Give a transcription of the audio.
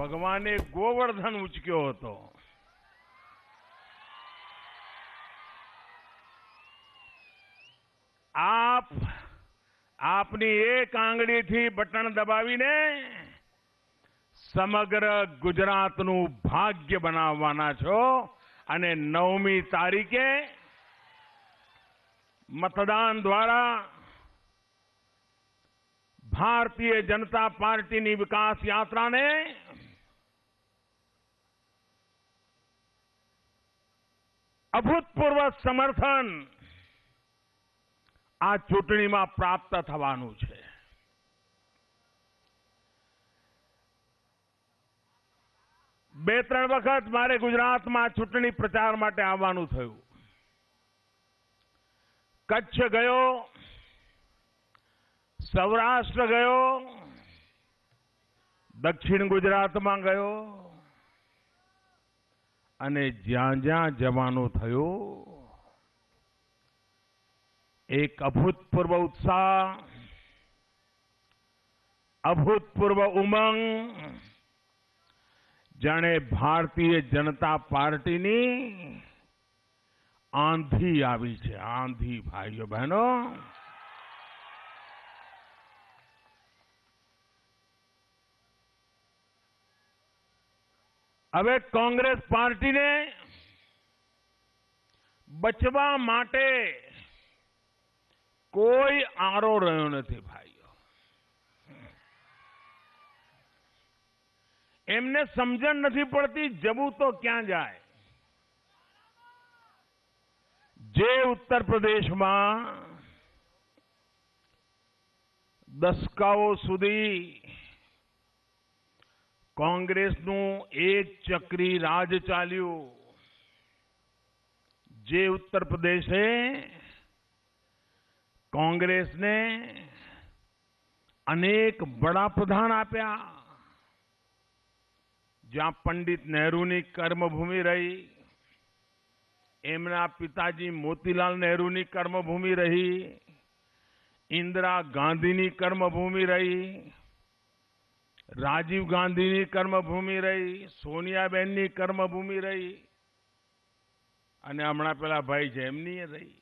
ભગવાને ગોવર્ધન ઉચક્યો હતો. આપની એક આંગળીથી બટન દબાવીને સમગ્ર ગુજરાતનું ભાગ્ય બનાવવાના છો અને 9મી તારીખે મતદાન દ્વારા ભારતીય જનતા પાર્ટીની વિકાસ યાત્રાને અભૂતપૂર્વ સમર્થન આ ચૂંટણીમાં પ્રાપ્ત થવાનું છે. બે ત્રણ વખત મારે ગુજરાતમાં ચૂંટણી પ્રચાર માટે આવવાનું થયું. કચ્છ ગયો, સૌરાષ્ટ્ર ગયો, દક્ષિણ ગુજરાતમાં ગયો અને જ્યાં જ્યાં જવાનું થયું એક અભૂતપૂર્વ ઉત્સાહ, અભૂતપૂર્વ ઉમંગ, જાણે ભારતીય જનતા પાર્ટીની આંધી આવી છે. આંધી, ભાઈઓ બહેનો. હવે કોંગ્રેસ પાર્ટીને બચવા માટે કોઈ આરો રહ્યો નથી ભાઈઓ. એમને સમજણ નથી પડતી જવું તો ક્યાં જાય. જે ઉત્તર પ્રદેશમાં દશકાઓ સુધી કોંગ્રેસનું એક ચક્રી રાજ ચાલ્યું, જે ઉત્તર પ્રદેશે કોંગ્રેસને અનેક વડાપ્રધાન આપ્યા, જ્યાં પંડિત નહેરુની કર્મભૂમિ રહી, એમના પિતાજી મોતીલાલ નહેરુની કર્મભૂમિ રહી, ઇન્દિરા ગાંધીની કર્મભૂમિ રહી, રાજીવ ગાંધીની કર્મભૂમિ રહી, સોનિયાબેનની કર્મભૂમિ રહી અને હમણાં પેલા ભાઈ જેમની રહી.